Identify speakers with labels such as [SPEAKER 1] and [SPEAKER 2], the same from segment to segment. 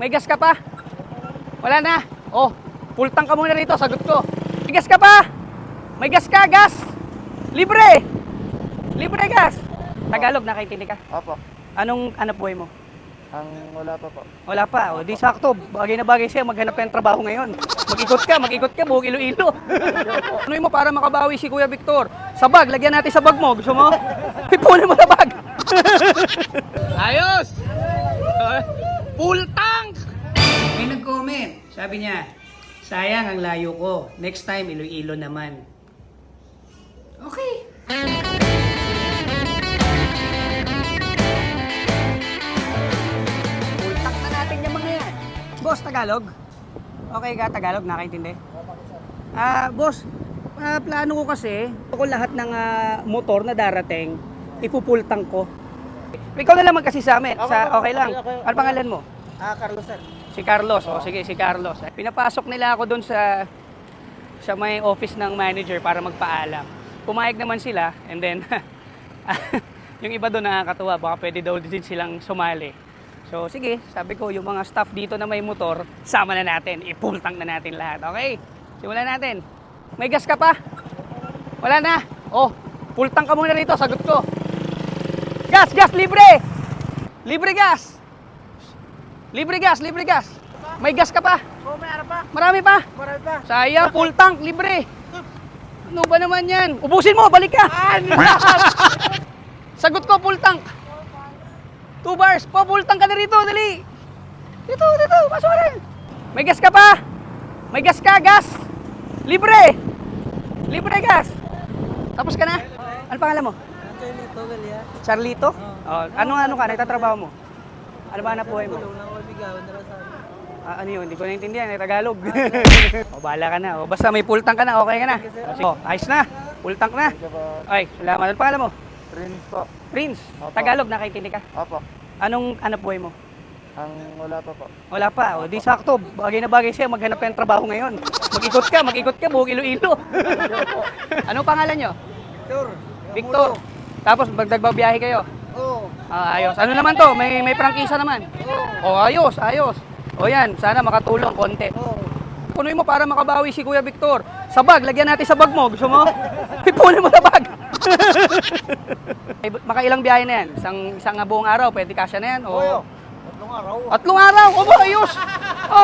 [SPEAKER 1] May gas ka pa? Wala na. Oh, full tank ka muna rito, sagot ko. May gas ka pa? May gas ka, gas? Libre! Libre gas! Tagalog, nakaintindi ka?
[SPEAKER 2] Opo.
[SPEAKER 1] Anong buhay mo?
[SPEAKER 2] Wala pa po.
[SPEAKER 1] Wala pa. O, di sakto. Bagay na bagay siya. Maghanap ka ng trabaho ngayon. Mag-ikot ka, buong Iloilo. Ano mo para makabawi si Kuya Victor? Sa bag, lagyan natin sa bag mo. Gusto mo? Ipunin mo sa bag. Ayos! Full tank! May nag-comment. Sabi niya, sayang ang layo ko. Next time, Iloilo naman. Okay. Boss, Tagalog? Okay ka, Tagalog? Nakaintindi? Boss, plano ko kasi, ako lahat ng motor na darating, ipupultang ko. Ikaw na lang kasi sa amin. Okay lang. Ano pangalan mo?
[SPEAKER 2] Carlos sir.
[SPEAKER 1] Si Carlos. O sige, si Carlos. Pinapasok nila ako doon sa may office ng manager para magpaalam. Pumayag naman sila, and then, yung iba doon nakakatuwa, baka pwede daw din silang sumali. So sige, sabi ko yung mga staff dito na may motor, sama na natin, ipultang na natin lahat. Okay, simulan natin. May gas ka pa? Wala na. Oh, pultang ka muna rito, sagot ko. Gas, libre! Libre gas! Libre gas! May gas ka pa?
[SPEAKER 2] Oo, mayroon pa.
[SPEAKER 1] Marami pa?
[SPEAKER 2] Marami pa.
[SPEAKER 1] Sayang, full tank, libre. Ano ba naman yan? Ubusin mo, balik ka! Sagot ko, full tank. 2 bars, papultang ka na rito, dali. Dito, pasok ka rin. May gas ka pa? May gas ka, gas? Libre gas. Tapos ka na? Ano pangalan mo?
[SPEAKER 2] Charlito, Galia.
[SPEAKER 1] Charlito? Oh, ano ka, nagtatrabaho mo? Ano ba hanap buhay mo?
[SPEAKER 2] Tulong na ako bigawan na sa
[SPEAKER 1] Ano yun, hindi ko naintindihan, Tagalog. O, bahala ka na. O, basta may pultang ka na, okay ka na. O, ayos na, pultang na. Ay, salamat. Ano pangalan mo?
[SPEAKER 2] Prince po.
[SPEAKER 1] Prince,
[SPEAKER 2] Opo.
[SPEAKER 1] Tagalog, nakaintindi ka?
[SPEAKER 2] Opo.
[SPEAKER 1] Anong buhay mo?
[SPEAKER 2] Wala pa po.
[SPEAKER 1] Wala pa. O, di sakto. Bagay na bagay siya. Maghanap ka ng trabaho ngayon. Mag-ikot ka. Buong Iloilo. Anong pangalan nyo? Victor. Tapos, magdagbabiyahe kayo.
[SPEAKER 2] Oo.
[SPEAKER 1] Ayos. Ano naman to? May prangkisa naman. O, ayos. O, yan. Sana makatulong konti.
[SPEAKER 2] Oo.
[SPEAKER 1] Punuin mo para makabawi si Kuya Victor. Sa bag. Lagyan natin sa bag mo. Gusto mo? Ipunin mo sa bag. Makailang biyahe na yan? Isang buong araw. Pwede kasya na yan? O...
[SPEAKER 2] 3 araw.
[SPEAKER 1] 3 araw? O ba?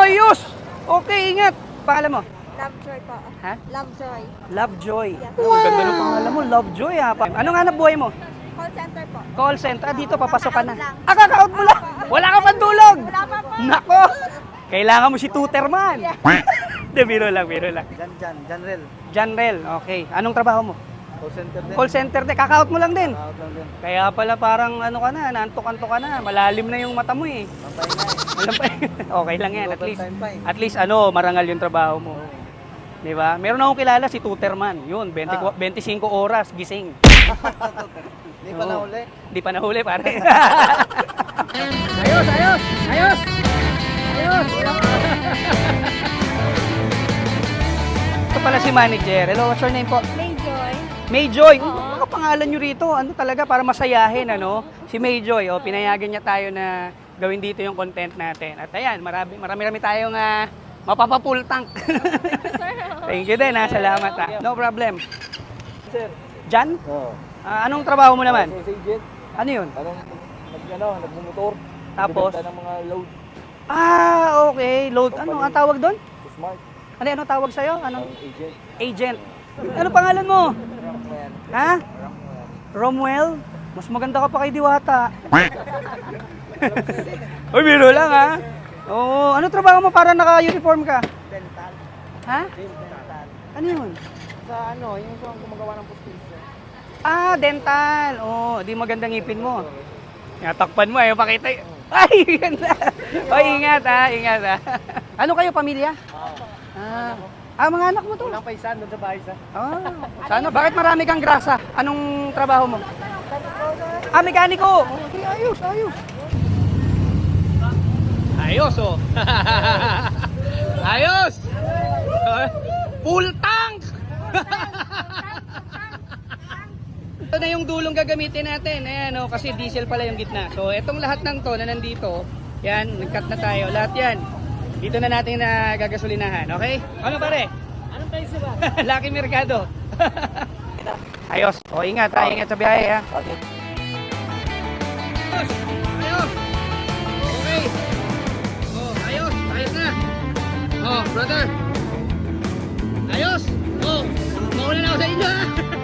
[SPEAKER 1] Ayos! Okay, ingat. Pangalan mo?
[SPEAKER 3] Lovejoy po.
[SPEAKER 1] Ha?
[SPEAKER 3] Lovejoy.
[SPEAKER 1] Lovejoy.
[SPEAKER 3] Yes.
[SPEAKER 1] Wow! Ang ganda ng pangalan mo, Lovejoy ha. Anong hanap buhay mo?
[SPEAKER 3] Call center po.
[SPEAKER 1] Call center. Dito, papasok ka na.
[SPEAKER 3] Kaka-out lang.
[SPEAKER 1] Kaka-out mo lang. Wala ka pang tulog.
[SPEAKER 3] Wala pa po.
[SPEAKER 1] Nako! Kailangan mo si Tuterman. Hindi, biro lang.
[SPEAKER 2] Janrel.
[SPEAKER 1] Janrel, okay. Anong trabaho mo?
[SPEAKER 2] Call center din.
[SPEAKER 1] Call center din. Kaka-out mo lang din.
[SPEAKER 2] Out lang din.
[SPEAKER 1] Kaya pala parang ano ka na, naantok-antok ka na. Malalim na yung mata mo eh.
[SPEAKER 2] Pampay na
[SPEAKER 1] Okay lang yan.
[SPEAKER 2] Overtime pa eh.
[SPEAKER 1] At least marangal yung trabaho mo. Di ba? Meron akong kilala si Tuterman. Yun, 25 oras gising.
[SPEAKER 2] Hindi pa nahuli.
[SPEAKER 1] Di pa nahuli, pare. Ayos! Ito pala si manager. Hello, what's your name po?
[SPEAKER 3] Mayjoy.
[SPEAKER 1] Mayjoy. Ano pangalan nyo rito? Ano talaga para masayahin, ano? Si Mayjoy, pinayagan niya tayo na gawin dito yung content natin. At ayan, marami tayong mapapapul tank. Thank you din, salamat. No problem.
[SPEAKER 2] Sir.
[SPEAKER 1] Jan?
[SPEAKER 2] Oo.
[SPEAKER 1] Anong trabaho mo naman?
[SPEAKER 2] Agent.
[SPEAKER 1] Ano yun?
[SPEAKER 2] Nagmumotor.
[SPEAKER 1] Tapos?
[SPEAKER 2] Bibenta ng mga load.
[SPEAKER 1] Okay. Load. Ano ang tawag doon?
[SPEAKER 2] Smart.
[SPEAKER 1] Ano tawag sa'yo? Anong
[SPEAKER 2] Agent.
[SPEAKER 1] agent? Ano pangalan mo?
[SPEAKER 2] Rockman.
[SPEAKER 1] Ha? Romwell? Mas maganda ka pa kay Diwata. Uy, biro lang ha? Oo. Ano trabaho mo para naka-uniform ka?
[SPEAKER 2] Dental.
[SPEAKER 1] Ha?
[SPEAKER 2] Dental.
[SPEAKER 1] Ano yun?
[SPEAKER 2] Sa yung sa gumagawa ng postisya.
[SPEAKER 1] Dental. Di magandang ngipin mo. Natakpan mo, pakita. Ay, ganda. Ingat ha. Ano kayo, pamilya? Mga anak mo to.
[SPEAKER 2] Walang paisan doon sa bahay sa.
[SPEAKER 1] Sana. Bakit marami kang grasa? Anong trabaho mo? Mekaniko. Okay, ayos. Ayos, Ayos! Full tank! Ito na yung dulong gagamitin natin. Ayan, kasi diesel pala yung gitna. So, itong lahat ng to na nandito, Yan, nag-cut na tayo. Lahat yan. Dito na natin na gagasolinahan, okay? Ano pare?
[SPEAKER 2] Anong price ba?
[SPEAKER 1] Lucky Mercado. Ayos. O, ingat ha. Ingat sa biyahe ha.
[SPEAKER 2] Okay.
[SPEAKER 1] Ayos. Ayos. Okay. Oh, ayos. Ayos na. Oh, brother. Ayos. Oh, mauna na ako sa inyo ha.